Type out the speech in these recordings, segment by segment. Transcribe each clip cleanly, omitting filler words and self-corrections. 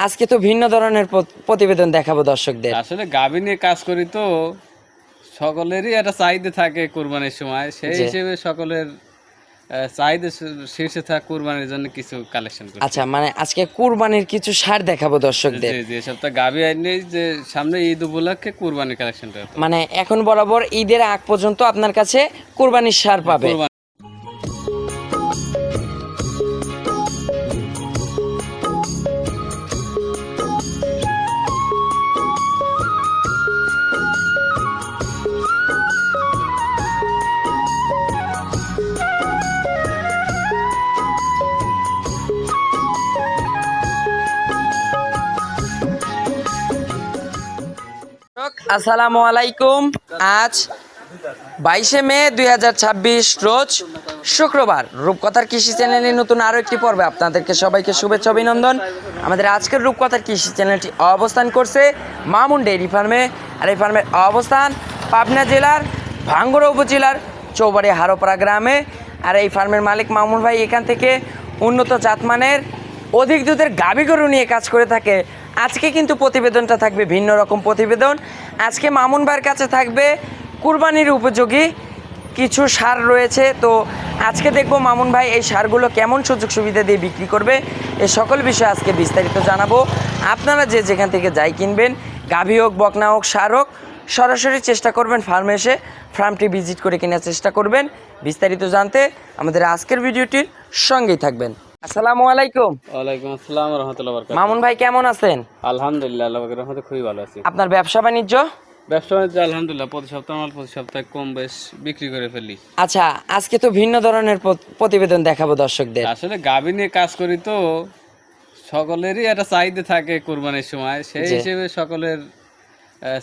আজকে তো ভিন্ন ধরনের প্রতিবেদন দেখাবো দর্শকদের। আসলে গাভী নিয়ে কাজ করি তো সকলেরই একটা চাহিদা থাকে কুরবানির সময়, সেই হিসেবে সকলের চাহিদা শীর্ষে থাকা কুরবানির জন্য কিছু কালেকশন করি। আচ্ছা, মানে আজকে কুরবানির কিছু সার দেখাবো দর্শকদের। জি জি, সপ্তাহ গাভী আইনি যে সামনে ঈদ উপলক্ষে কুরবানির কালেকশনটা, মানে এখন বরাবর ঈদের আগ পর্যন্ত আপনার কাছে কুরবানির সার পাবে। আসসালামু আলাইকুম। আজ 22শে মে 2026 রোজ শুক্রবার। রূপকথার কৃষি চ্যানেলের নতুন আরও একটি পর্বে আপনাদেরকে সবাইকে শুভেচ্ছা অভিনন্দন। আমাদের আজকের রূপকথার কৃষি চ্যানেলটি অবস্থান করছে মামুন ডেইরি ফার্মে। আর এই ফার্মের অবস্থান পাবনা জেলার ভাঙ্গুড়া উপজেলার চৌবাড়ি হারোপাড়া গ্রামে। আর এই ফার্মের মালিক মামুন ভাই এখান থেকে উন্নত জাতমানের অধিক দুধের গাভী গরু নিয়ে কাজ করে থাকে। আজকে কিন্তু প্রতিবেদনটা থাকবে ভিন্ন রকম প্রতিবেদন। আজকে মামুন ভাইয়ের কাছে থাকবে কুরবানির উপযোগী কিছু সার রয়েছে। তো আজকে দেখবো মামুন ভাই এই সারগুলো কেমন সুযোগ সুবিধা দিয়ে বিক্রি করবে, এই সকল বিষয়ে আজকে বিস্তারিত জানাবো। আপনারা যে যেখান থেকে যাই কিনবেন, গাভী হোক বকনা হোক সার হোক, সরাসরি চেষ্টা করবেন ফার্মে এসে ফার্মটি ভিজিট করে কেনার চেষ্টা করবেন। বিস্তারিত জানতে আমাদের আজকের ভিডিওটির সঙ্গেই থাকবেন। আসসালামু আলাইকুম। ওয়ালাইকুম আসসালাম ওয়া রাহমাতুল্লাহি ওয়া বারাকাতুহু। মামুন ভাই কেমন আছেন? আলহামদুলিল্লাহ, আল্লাহ পাকের রহমতে খুবই ভালো আছি। আপনার ব্যবসা বাণিজ্য? ব্যবসা বাণিজ্য আলহামদুলিল্লাহ প্রতি সপ্তাহে মাল প্রতি সপ্তাহে কম বেশ বিক্রি করে ফেলি। আচ্ছা, আজকে তো ভিন্ন ধরনের প্রতিবেদন দেখাবো দর্শকদের। আসলে গাভী নিয়ে কাজ করি তো সকলেরই একটা চাহিদা থাকে কুরবানির সময়, সেই হিসেবে সকলের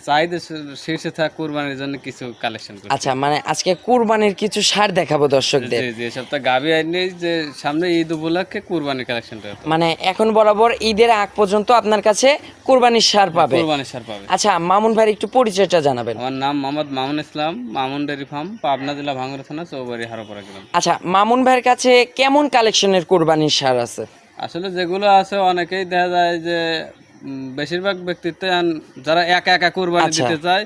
চাহিদা শীর্ষে থাকা কুরবানির জন্য কিছু কালেকশন করি। আচ্ছা, মানে আজকে কুরবানির কিছু সার দেখাবো দর্শকদের। জি জি, সপ্তাহ গাভী আইনি যে সামনে ঈদ উপলক্ষে কুরবানির কালেকশনটা, মানে এখন বরাবর ঈদের আগ পর্যন্ত আপনার কাছে কুরবানির সার পাবে। কুরবানির সার পাবে। আচ্ছা, মামুন ভাইয়ের একটু পরিচয়টা জানাবেন। আমার নাম মোহাম্মদ মামুন ইসলাম, মামুন ডেইরি ফার্ম, পাবনা জেলা ভাঙ্গুড়া থানা, চৌবাড়ি হারোপাড়া গ্রাম। আচ্ছা, মামুন ভাইয়ের কাছে কেমন কালেকশনের কুরবানির সার আছে? আসলে যেগুলো আছে অনেকেই দেখা যায় যে বেশিরভাগ ব্যক্তিত্ব যারা একা একা কুরবানি দিতে চায়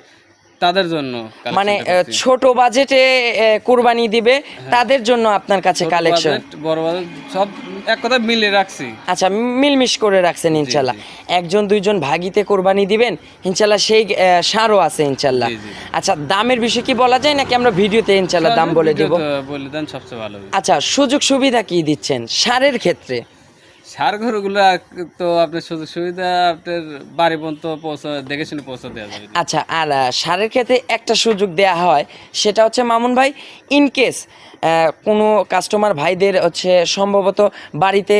তাদের জন্য, মানে ছোট বাজেটে কুরবানি দিবে তাদের জন্য আপনার কাছে কালেকশন, বড় বাজেট সব এক কথা মিলিয়ে রাখছি। আচ্ছা, মিলমিশ করে রাখছেন ইনশাল্লাহ। একজন দুইজন ভাগিতে কোরবানি দিবেন ইনশাল্লাহ, সেই সারও আছে ইনশাল্লাহ। আচ্ছা, দামের বিষয় কি বলা যায় নাকি আমরা ভিডিওতে ইনশাল্লাহ দাম বলে দেব? বলে দেন, সবচেয়ে ভালো। আচ্ছা, সুযোগ সুবিধা কি দিচ্ছেন সারের ক্ষেত্রে? সার ঘরগুলো তো আপনার সুযোগ সুবিধা আপনার বাড়ি পর্যন্ত দেখে শুনে পৌঁছে দেওয়া যাবে। আচ্ছা, আর সারের ক্ষেত্রে একটা সুযোগ দেয়া হয়, সেটা হচ্ছে মামুন ভাই, ইনকেস কোনো কাস্টমার ভাইদের হচ্ছে সম্ভবত বাড়িতে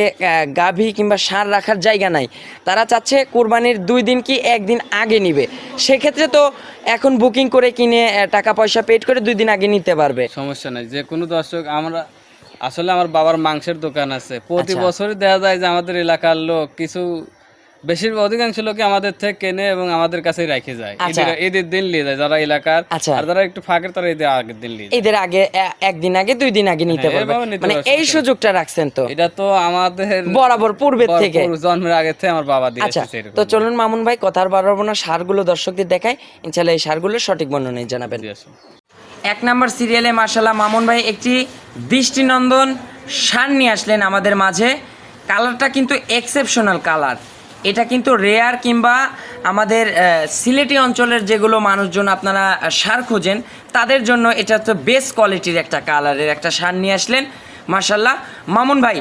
গাভী কিংবা সার রাখার জায়গা নাই, তারা চাচ্ছে কুরবানির 2 দিন কি 1 দিন আগে নিবে, সেক্ষেত্রে তো এখন বুকিং করে কিনে টাকা পয়সা পেড করে 2 দিন আগে নিতে পারবে, সমস্যা নাই। যে কোনো দর্শক, আমরা আসলে আমার বাবার মাংসের দোকান আছে, প্রতি বছরই দেখা যায় যে আমাদের এলাকার লোক কিছু অধিকাংশ লোক আমাদের থেকে কেনে এবং আমাদের কাছে রেখে যায়, ঈদের দিন নিয়ে যায় যারা এলাকার। আর যারা একটু ফাঁকের তারা ঈদের আগের দিন নিয়ে, ঈদের আগে 1 দিন আগে 2 দিন আগে নিতে পারবে। মানে এই সুযোগটা রাখছেন তো? এটা তো আমাদের বরাবর পূর্বের থেকে, জন্মের আগে থেকে আমার বাবা দিয়ে এসেছে। তো চলুন মামুন ভাই, কথার বাড়াবো না, সারগুলো দর্শকদের দেখায়, ইনশাআল্লাহ এই সারগুলোর সঠিক বর্ণনা জানাবেন। 1 নম্বর সিরিয়ালে মাশাআল্লাহ মামুন ভাই একটি দৃষ্টিনন্দন সার নিয়ে আসলেন আমাদের মাঝে। কালারটা কিন্তু এক্সেপশনাল কালার, এটা কিন্তু রেয়ার কিংবা আমাদের সিলেটি অঞ্চলের যেগুলো মানুষজন আপনারা সার খোঁজেন তাদের জন্য এটা তো বেস্ট কোয়ালিটির একটা কালারের একটা সার নিয়ে আসলেন মাশাআল্লাহ। মামুন ভাই,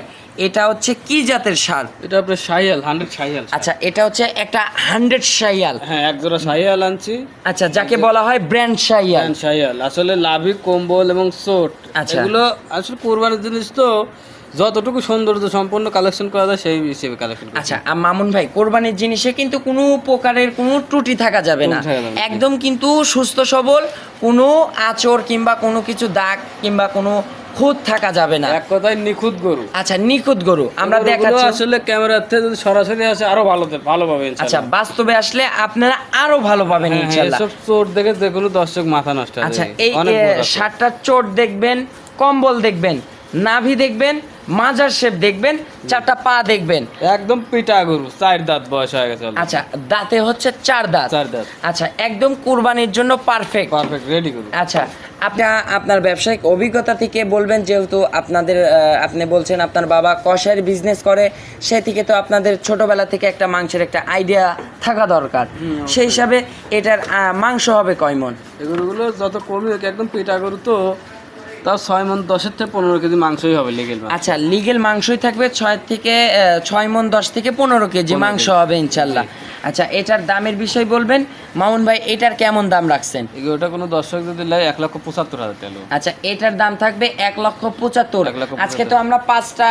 এটা হচ্ছে কি জাতের সার? এটা আপনার শাহিয়াল, 100 শাহিয়াল। আচ্ছা, এটা হচ্ছে একটা 100 শাহিয়াল। হ্যাঁ, এক জোড়া শাহিয়াল আনছি। আচ্ছা, যাকে বলা হয় ব্র্যান্ড শাহিয়াল। শাহিয়াল আসলে লাভি, কম্বল এবং চোট, এগুলো আসলে কুরবানির জিনিস তো যতটুকু সৌন্দর্য সম্পন্ন কালেকশন করা যায় সেই হিসেবে কালেকশন করা। আচ্ছা, মামুন ভাই, কোরবানির জিনিসে কিন্তু কোনো প্রকারের কোনো ত্রুটি থাকা যাবে না, একদম কিন্তু সুস্থ সবল, কোনো আঁচড় কিংবা কোনো কিছু দাগ কিংবা কোনো খুঁত থাকা যাবে না, এক কথায় নিখুঁত গরু। আচ্ছা, নিখুঁত গরু আমরা দেখাচ্ছি। আসলে ক্যামেরাতে যদি সরাসরি আসে আরো ভালো পাবেন। আচ্ছা, বাস্তবে আসলে আপনারা আরো ভালো পাবেন ইনশাআল্লাহ। সব চোট দেখে যেগুলো দর্শক মাথা নষ্ট। আচ্ছা, এই শার্টটার চোট দেখবেন, কম্বল দেখবেন, নাভি দেখবেন, মাজার শেপ দেখবেন, চারটা পা দেখবেন। একদম পিটা গরু, 4 দাঁত বয়স হয়ে গেছে already। আচ্ছা, দাঁতে হচ্ছে 4 দাঁত। 4 দাঁত। আচ্ছা, একদম কুরবানির জন্য পারফেক্ট। পারফেক্ট রেডি গরু। আচ্ছা, আপনি আপনার ব্যবসায়িক অভিজ্ঞতা থেকে বলবেন, যেহেতু আপনাদের আপনি বলছেন আপনার বাবা কষাইয়ের বিজনেস করে, সে থেকে তো আপনাদের ছোটবেলা থেকে একটা মাংসের একটা আইডিয়া থাকা দরকার। সেই হিসাবে এটার মাংস হবে কয় মণ? এগুলো যত কমই হোক একদম পিটা গরু তো, তাও 6 মণ 10 থেকে 15 কেজি মাংসই হবে লিগেল। আচ্ছা, লিগেল মাংসই থাকবে 6 মণ 10 থেকে 15 কেজি মাংস হবে ইনশাল্লাহ। আচ্ছা, এটার দামের বিষয় বলবেন মামুন ভাই, এটার কেমন দাম রাখছেন? এগুলোটা কোনো দর্শক যদি লাই 1,75,000 টাকা। আচ্ছা, এটার দাম থাকবে 1,75,000। 1,75,000 আজকে তো আমরা 5টা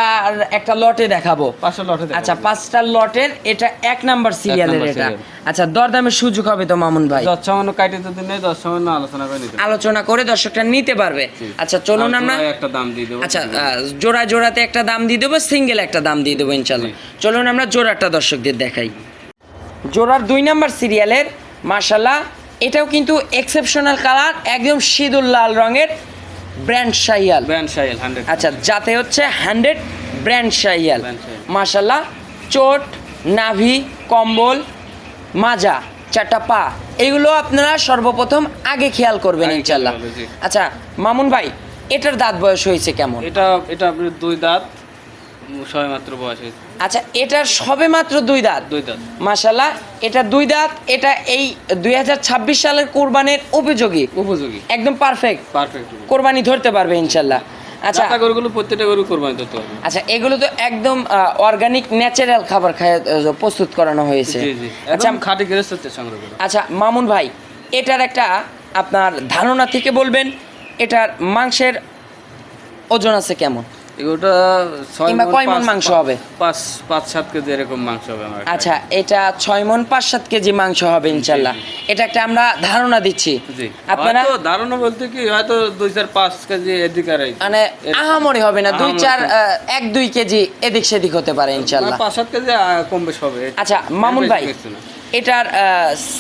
একটা লটে দেখাবো। 5টা লটে দেখাবো। আচ্ছা, 5টা লটের এটা 1 নাম্বার সিরিয়ালের নাম্বার এটা। সিরিয়াল। আচ্ছা, দরদামের সুযোগ হবে তো মামুন ভাই? 10 সামান্য কাটে যদি নেই 10 সামান্য আলোচনা করে নিতে। আলোচনা করে দর্শকটা নিতে পারবে। আচ্ছা, চলুন আমরা একটা দাম দিয়ে দেবো। আচ্ছা, জোড়াতে একটা দাম দিয়ে দেবো, সিঙ্গেল একটা দাম দিয়ে দেবো ইনশাল্লাহ। চলুন আমরা জোড়াটা দর্শকদের দেখাই। জোড়ার 2 নাম্বার সিরিয়ালের মাশাল্লাহ, এটাও কিন্তু এক্সেপশনাল কালার, একদম সিঁদুর লাল রঙের ব্র্যান্ড শাহিয়াল। ব্র্যান্ড শাহিয়াল 100। আচ্ছা, যাতে হচ্ছে 100 ব্র্যান্ড শাহিয়াল। ব্র্যান্ড শাহিয়াল। মাশাল্লাহ, চোট, নাভি, কম্বল, মাজা, 4টা পা, এগুলো আপনারা সর্বপ্রথম আগে খেয়াল করবেন আগে ইনশাল্লাহ। খেয়াল করবো, জি। আচ্ছা মামুন ভাই, এটার দাঁত বয়স হয়েছে কেমন? এটা আপনার 2 দাঁত সবে মাত্র বয়স হয়েছে। আচ্ছা, এটার সবে মাত্র 2 দাঁত। 2 দাঁত। মাশাল্লাহ, এটা 2 দাঁত। এটা এই 2026 সালের কোরবানির উপযোগী, উপযোগী, একদম পারফেক্ট পারফেক্ট কোরবানি ধরতে পারবে ইনশাল্লাহ। আচ্ছা আচ্ছা, গরুগুলো প্রত্যেকটা গরু কোরবানি দিতে হবে। আচ্ছা, এগুলো তো একদম অর্গানিক ন্যাচারাল খাবার খায় প্রস্তুত করানো হয়েছে। জি জি, আচ্ছা একদম খাঁটি গৃহস্থ সংগ্রহ করে। আচ্ছা মামুন ভাই, এটার একটা আপনার ধারণা থেকে বলবেন, এটার মাংসের ওজন আছে কেমন? এগুলোটা 6 কিংবা কয় মণ মাংস হবে? 5-7 কেজি এরকম মাংস হবে আমার। আচ্ছা, এটা 6 মণ 5-7 কেজি মাংস হবে ইনশাল্লাহ। এটা একটা আমরা ধারণা দিচ্ছি। জি, আপনারা হয়তো ধারণা বলতে কি হয়তো 2-4-5 কেজি এদিক আর এই মানে আহামরি হবে না, 2-4 1-2 কেজি এদিক সেদিক হতে পারে ইনশাল্লাহ। 5-7 কেজি কম বেশ হবে। আচ্ছা মামুন ভাই, এটার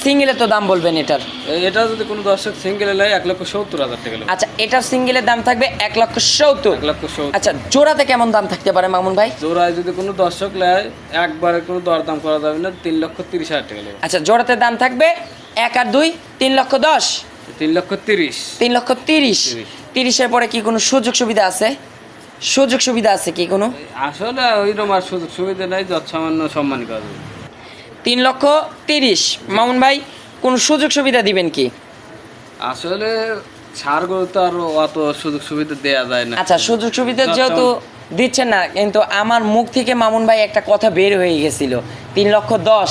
সিঙ্গেলে তো দাম বলবেন এটার? এটা যদি কোনো দর্শক সিঙ্গেল লাই 1,70,000 টাকা লাগবে। আচ্ছা, এটার সিঙ্গেলের দাম থাকবে 1,70,000। 1,70,000। আচ্ছা, জোড়াতে কেমন দাম থাকতে পারে মামুন ভাই? জোড়ায় যদি কোনো দর্শক লাই একবারে কোনো দরদাম করা যাবে না, 3,30,000 টাকা লাগবে। আচ্ছা, জোড়াতে দাম থাকবে 1 আর 2 3,10,000। 3,30,000। 3,30,000। 30-এর পরে কি কোনো সুযোগ সুবিধা আছে? সুযোগ সুবিধা আছে কি কোনো? আসলে ওইরকম আর সুযোগ সুবিধা নাই, যত সামান্য সম্মান করা যাবে। 3,30,000 মামুন ভাই, কোনো সুযোগ সুবিধা দিবেন কি? আসলে ছাড় গরু তো আর অত সুযোগ সুবিধা দেয়া যায় না। আচ্ছা, সুযোগ সুবিধা যেহেতু দিচ্ছেন না, কিন্তু আমার মুখ থেকে মামুন ভাই একটা কথা বের হয়ে গেছিল, 3,10,000।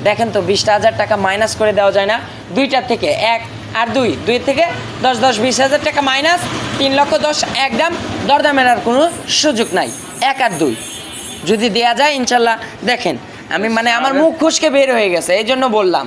দেখেন তো, 20,000 টাকা মাইনাস করে দেওয়া যায় না? দুইটার থেকে 1 আর 2 থেকে 10 20,000 টাকা মাইনাস, 3,10,000 একদম। দরদামের আর কোনো সুযোগ নাই। 1 আর 2 যদি দেয়া যায় ইনশাল্লাহ। দেখেন, আমি মানে আমার মুখ খুশকে বের হয়ে গেছে, এই জন্য বললাম।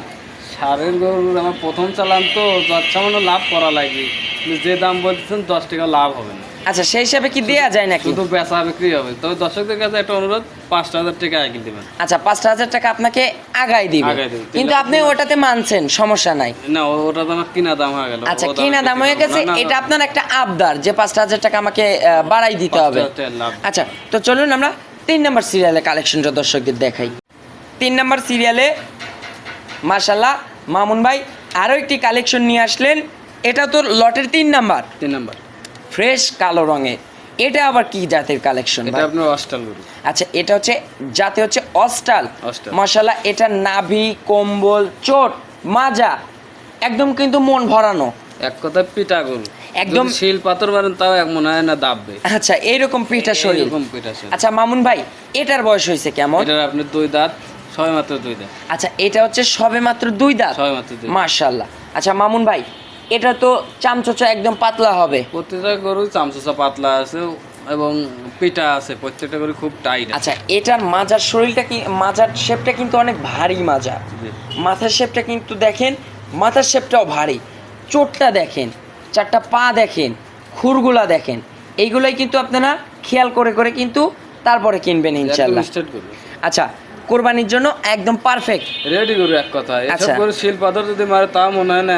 সারের গরুর আমার প্রথম চালান তো যত সামান্য লাভ করা লাগবে, কিন্তু যে দাম বলতেছেন 10 টাকা লাভ হবে না। আচ্ছা, সেই হিসাবে কি দেয়া যায় নাকি? শুধু বেচা বিক্রি হবে। তবে দর্শকদের কাছে একটা অনুরোধ, 5,000 টাকা আগে দেবেন। আচ্ছা, 5,000 টাকা আপনাকে আগাই দিবে, আগায় দিবে। কিন্তু আপনি ওটাতে মানছেন, সমস্যা নাই। না, ওটা তো আমার কিনা দাম হয়ে গেল। আচ্ছা, কিনা দাম হয়ে গেছে, এটা আপনার একটা আবদার যে 5,000 টাকা আমাকে বাড়াই দিতে হবে। আচ্ছা, তো চলুন আমরা 3 নাম্বার সিরিয়ালে কালেকশনটা দর্শকদের দেখাই। 3 নাম্বার সিরিয়ালে মাশাল্লাহ মামুন ভাই আরও একটি কালেকশন নিয়ে আসলেন। এটা তো লটের 3 নাম্বার, 3 নাম্বার ফ্রেশ কালো রঙের। এটা আবার কি জাতের কালেকশন? এটা আপনার অস্টাল গরু। আচ্ছা, এটা হচ্ছে জাতে হচ্ছে অস্টাল। অস্টাল। মাশাল্লাহ, এটা নাভি, কম্বল, চোট, মাজা একদম কিন্তু মন ভরানো, এক কথায় পিটা গরু, একদম। যদি শিল পাথর মারেন তাও এক মনে হয় না দাববে। আচ্ছা, এইরকম পিঠা শরীর। এরকম পিটা শরীর। আচ্ছা মামুন ভাই, এটার বয়স হয়েছে কেমন? এটার আপনার 2 দাঁত, সবে মাত্র 2 দাঁত। আচ্ছা, এটা হচ্ছে সবে মাত্র 2 দাঁত। সবে মাত্র 2 দাঁত। মাশাল্লাহ। আচ্ছা মামুন ভাই, এটা তো চামচোচা একদম পাতলা হবে। প্রত্যেকটা গরু চামচা পাতলা আছে এবং পিটা আছে, প্রত্যেকটা গরু খুব টাইট। আচ্ছা, এটার মাজার শরীরটা কি, মাজার শেপটা কিন্তু অনেক ভারী মাজা। মাথার শেপটা কিন্তু দেখেন, মাথার শেপটাও ভারী। চোটটা দেখেন, 4টা পা দেখেন, খুরগুলা দেখেন, এইগুলাই কিন্তু আপনারা খেয়াল করে করে কিন্তু তারপরে কিনবেন ইনশাল্লাহ। স্টার্ট করবে। আচ্ছা, কোরবানির জন্য একদম পারফেক্ট রেডি গরু এক কথা। এসব আচ্ছা। গরু শিল পাথর যদি মারে তা মনে হয় না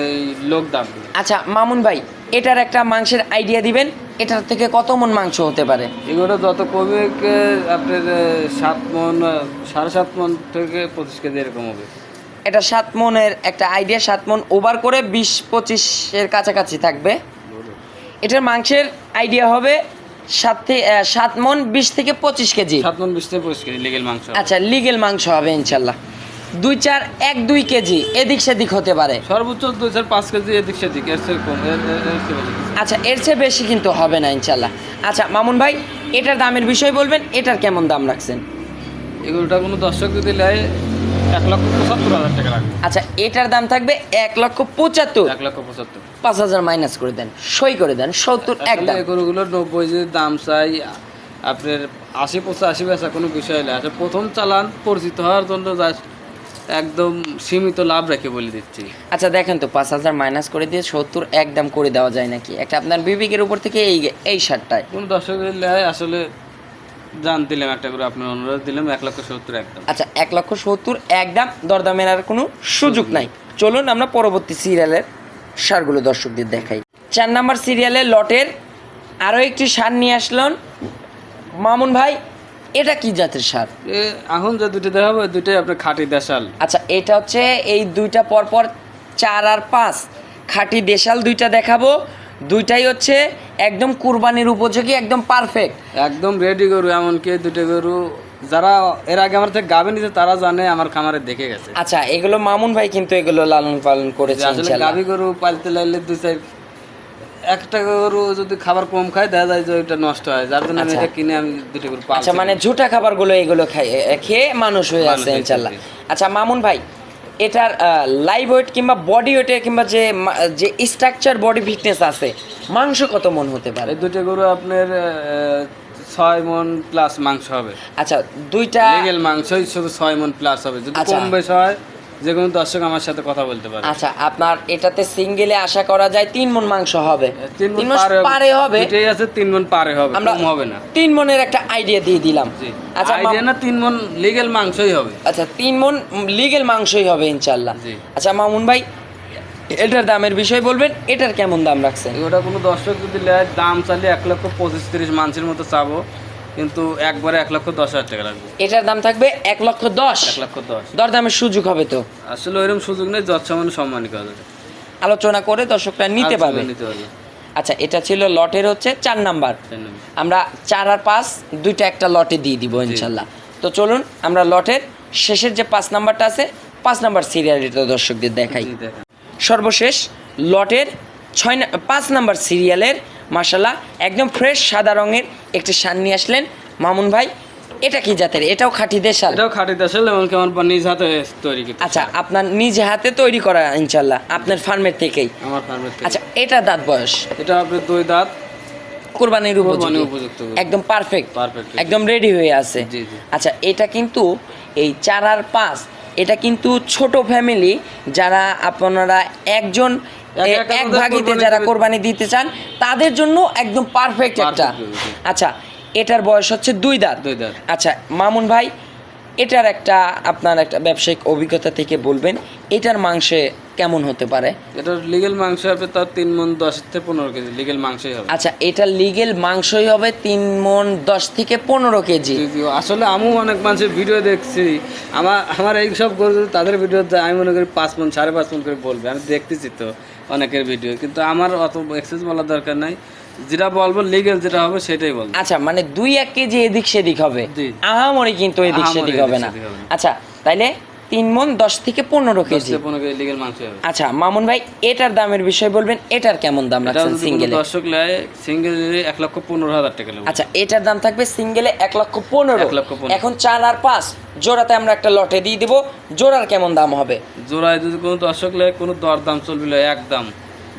এই লোক দাম। আচ্ছা মামুন ভাই, এটার একটা মাংসের আইডিয়া দিবেন, এটার থেকে কত মন মাংস হতে পারে? এগুলো যত কমে আপনার 7 মন 7.5 মন থেকে 25 কেজি এরকম হবে। এটা 7 মনের একটা আইডিয়া, 7 মন ওভার করে 20-25 এর কাছাকাছি থাকবে। এটার মাংসের আইডিয়া হবে 7 মন 20 থেকে 25 কেজি। 7 মন 20 থেকে 25 কেজি লিগেল মাংস। আচ্ছা, লিগেল মাংস হবে ইনশাল্লাহ। 2-4-1-2 কেজি এদিক সেদিক হতে পারে, সর্বোচ্চ 2-4-5 কেজি এদিক সেদিক, এর চেয়ে কম, এর চেয়ে বেশি। আচ্ছা, এর চেয়ে বেশি কিন্তু হবে না ইনশাল্লাহ। আচ্ছা মামুন ভাই, এটার দামের বিষয় বলবেন, এটার কেমন দাম রাখছেন? এগুলোটা কোনো দর্শক যদি নেয় 1,75,000 টাকা লাগবে। আচ্ছা, এটার দাম থাকবে 1,75,000। 1,75,000। 5,000 মাইনাস করে দেন, সই করে দেন, 70 একদম। এগুলোর 90 যে দাম চাই আপনার 80-85 বেচা কোনো বিষয় নেই। আচ্ছা, প্রথম চালান পরিচিত হওয়ার জন্য জাস্ট একদম সীমিত লাভ রেখে বলে দিচ্ছি। আচ্ছা দেখেন তো, 5,000 মাইনাস করে দিয়ে 70 একদম করে দেওয়া যায় নাকি? একটা আপনার বিবেকের উপর থেকে এই শার্টটায় কোনো দর্শকের লেয় আসলে জান দিলাম একটা করে, আপনার অনুরোধ দিলাম 1,70,000 একদম। আচ্ছা, 1,70,000 একদম, দরদামের আর কোনো সুযোগ নাই। চলুন আমরা পরবর্তী সিরিয়ালের সারগুলো দর্শকদের দেখাই। 4 নাম্বার সিরিয়ালের লটের আরও একটি সার নিয়ে আসলেন মামুন ভাই, এটা কি জাতের সার? এখন যে দুটো দেখাবো দুটোই আপনার খাঁটি দেশাল। আচ্ছা, এটা হচ্ছে এই দুইটা পরপর 4 আর 5 খাঁটি দেশাল দুইটা দেখাবো। দুইটাই হচ্ছে একদম কুরবানির উপযোগী, একদম পারফেক্ট, একদম রেডি গরু। এমনকি দুটো গরু যারা এর আগে আমার থেকে গাভী নিতে তারা জানে, আমার খামারে দেখে গেছে। আচ্ছা, এগুলো মামুন ভাই কিন্তু এগুলো লালন পালন করেছে আসলে ইনশাআল্লাহ। গাভী গরু পালতে লাগলে 2-4 একটা গরু যদি খাবার কম খায় দেখা যায় যে ওইটা নষ্ট হয়, যার জন্য আমি এটা কিনে আমি দুটো গরু পালছি। আচ্ছা, মানে ঝুটা খাবারগুলো এগুলো খেয়ে মানুষ হয়ে আছে ইনশাআল্লাহ। আচ্ছা মামুন ভাই, এটার লাইভ ওয়েট কিংবা বডি ওয়েটের কিংবা যে স্ট্রাকচার বডি ফিটনেস আছে, মাংস কত মন হতে পারে? এই দুটো গরু আপনার 6 মন প্লাস মাংস হবে। আচ্ছা, দুইটা লিগেল মাংসই শুধু 6 মন প্লাস হবে। যদি কম বেশি হয় যে কোনো দর্শক আমার সাথে কথা বলতে পারে। আচ্ছা, আপনার এটাতে সিঙ্গেলে আশা করা যায় 3 মন মাংস হবে। 3 মন পারে হবে, এটাই আছে 3 মন পারে হবে, কম হবে না। 3 মনের একটা আইডিয়া দিয়ে দিলাম। আচ্ছা, আইডিয়া না 3 মন লিগেল মাংসই হবে। আচ্ছা, 3 মন লিগেল মাংসই হবে ইনশাআল্লাহ। আচ্ছা মামুন ভাই, এটার দামের বিষয় বলবেন, এটার কেমন দাম রাখছেন? ওটা কোনো দর্শক যদি নেয় দাম চাইলে 1,25,30 মানুষের মতো চাবো, কিন্তু একবারে 1,10,000 টাকা লাগবে। এটার দাম থাকবে 1,10,000। 1,10,000 দরদামের সুযোগ হবে তো? আসলে ওইরকম সুযোগ নেই, যৎসামান্য সম্মানী করা যাবে, আলোচনা করে দর্শকরা নিতে পারবে। আচ্ছা, এটা ছিল লটের হচ্ছে 4 নাম্বার। আমরা 4 আর 5 দুইটা একটা লটে দিয়ে দিব ইনশাল্লাহ। তো চলুন আমরা লটের শেষের যে 5 নাম্বারটা আছে, 5 নাম্বার সিরিয়ালটা দর্শকদের দেখাই। সর্বশেষ লটের 5 নাম্বার সিরিয়ালের মাশাআল্লাহ একদম ফ্রেশ সাদা রঙের একটি সার নিয়ে আসলেন মামুন ভাই। এটা কি জাতের? এটাও খাঁটি দেশাল? এটাও খাঁটি দেশাল, এমনকি আমার নিজ হাতে তৈরি করা। আচ্ছা, আপনার নিজ হাতে তৈরি করা ইনশাআল্লাহ, আপনার ফার্মের থেকেই? আমার ফার্মের থেকে। আচ্ছা, এটা দাঁত বয়স? এটা আপনার 2 দাঁত, কুরবানির উপযুক্ত, একদম পারফেক্ট, একদম রেডি হয়ে আছে। আচ্ছা, এটা কিন্তু এই 4 আর 5 এটা কিন্তু ছোট ফ্যামিলি, যারা আপনারা একজন এক ভাগিতে যারা কোরবানি দিতে চান তাদের জন্য একদম পারফেক্ট একটা। আচ্ছা, এটার বয়স হচ্ছে 2 দাঁত। আচ্ছা মামুন ভাই, এটার একটা আপনার একটা ব্যবসায়িক অভিজ্ঞতা থেকে বলবেন, এটার মাংসে কেমন হতে পারে? এটার লিগেল মাংস হবে তার 3 মন 10 থেকে 15 কেজি লিগেল মাংসই হবে। আচ্ছা, এটা লিগেল মাংসই হবে 3 মন 10 থেকে 15 কেজি। আসলে আমি অনেক মানুষের ভিডিও দেখছি, আমার এই সব গরু তাদের ভিডিও আমি মনে করি 5 মন 5.5 মন করে বলবে, আমি দেখতেছি তো অনেকের ভিডিও, কিন্তু আমার অত এক্সেস বলার দরকার নাই, যেটা বলবো লিগেল যেটা হবে সেটাই বলবো। আচ্ছা, মানে 2-1 কেজি এদিক সেদিক হবে, আহামরি কিন্তু এদিক সেদিক হবে না। আচ্ছা, তাইলে 3 মন 10 থেকে 15 কেজি লিগেল মাংস হবে। আচ্ছা মামুন ভাই, এটার দামের বিষয় বলবেন, এটার কেমন দাম রাখছেন সিঙ্গেলে? দর্শক লাই সিঙ্গেল 1,15,000 টাকা লাগবে। আচ্ছা, এটার দাম থাকবে সিঙ্গেলে 1,15,000। এখন 4 আর 5 জোড়াতে আমরা একটা লটে দিয়ে দিব, জোড়ার কেমন দাম হবে? জোড়ায় যদি কোনো দর্শক লাই কোনো দর দাম চলবে একদম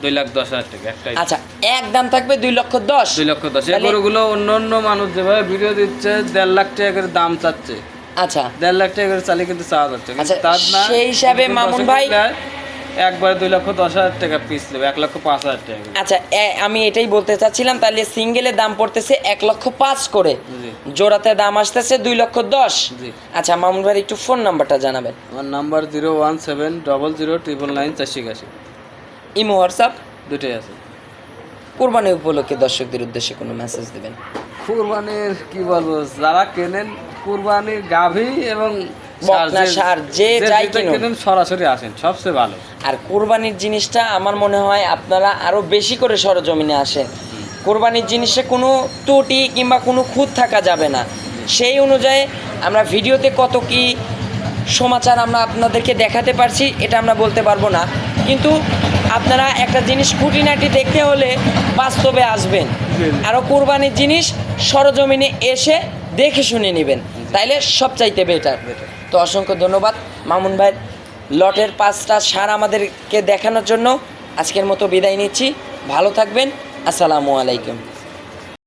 2,10,000 টাকা একটাই। আচ্ছা, এক দাম থাকবে 2,10,000। 2,10,000 এই গরুগুলো অন্য মানুষ যেভাবে ভিডিও দিচ্ছে 1.5 লাখ টাকা করে দাম চাচ্ছে। আচ্ছা, 1.5 লাখ টাকা করে চালিয়ে কিন্তু 4,000 টাকা। আচ্ছা, সেই হিসাবে মামুন ভাই একবারে 2,10,000 টাকা পিস নেবে, 1,05,000 টাকা। আচ্ছা, আমি এটাই বলতে চাচ্ছিলাম, তাহলে সিঙ্গেলের দাম পড়তেছে 1,05,000 করে, জোড়াতে দাম আসতেছে 2,10,000। আচ্ছা মামুন ভাই, একটু ফোন নাম্বারটা জানাবেন। আমার নাম্বার 01700099984। ইমো হোয়াটসঅ্যাপ দুটোই আছে। কুরবানি উপলক্ষে দর্শকদের উদ্দেশ্যে কোনো মেসেজ দেবেন? কুরবানির কি বলবো, যারা কেনেন কুরবানির গাভী এবং বকনা ষাঁড় যে যাই যেটা কিনুন, কেনেন সরাসরি আসেন, সবচেয়ে ভালো। আর কুরবানির জিনিসটা আমার মনে হয় আপনারা আরও বেশি করে সরজমিনে আসেন। কুরবানির জিনিসে কোনো ত্রুটি কিংবা কোনো খুঁত থাকা যাবে না। সেই অনুযায়ী আমরা ভিডিওতে কত কি সমাচার আমরা আপনাদেরকে দেখাতে পারছি এটা আমরা বলতে পারবো না, কিন্তু আপনারা একটা জিনিস খুঁটিনাটি দেখতে হলে বাস্তবে আসবেন, আরও কুরবানির জিনিস সরজমিনে এসে দেখে শুনে নেবেন, তাইলে সবচাইতে বেটার। তো অসংখ্য ধন্যবাদ মামুন ভাই, লটের 5টা ষাঁড় আমাদেরকে দেখানোর জন্য। আজকের মতো বিদায় নিচ্ছি, ভালো থাকবেন, আসসালামু আলাইকুম।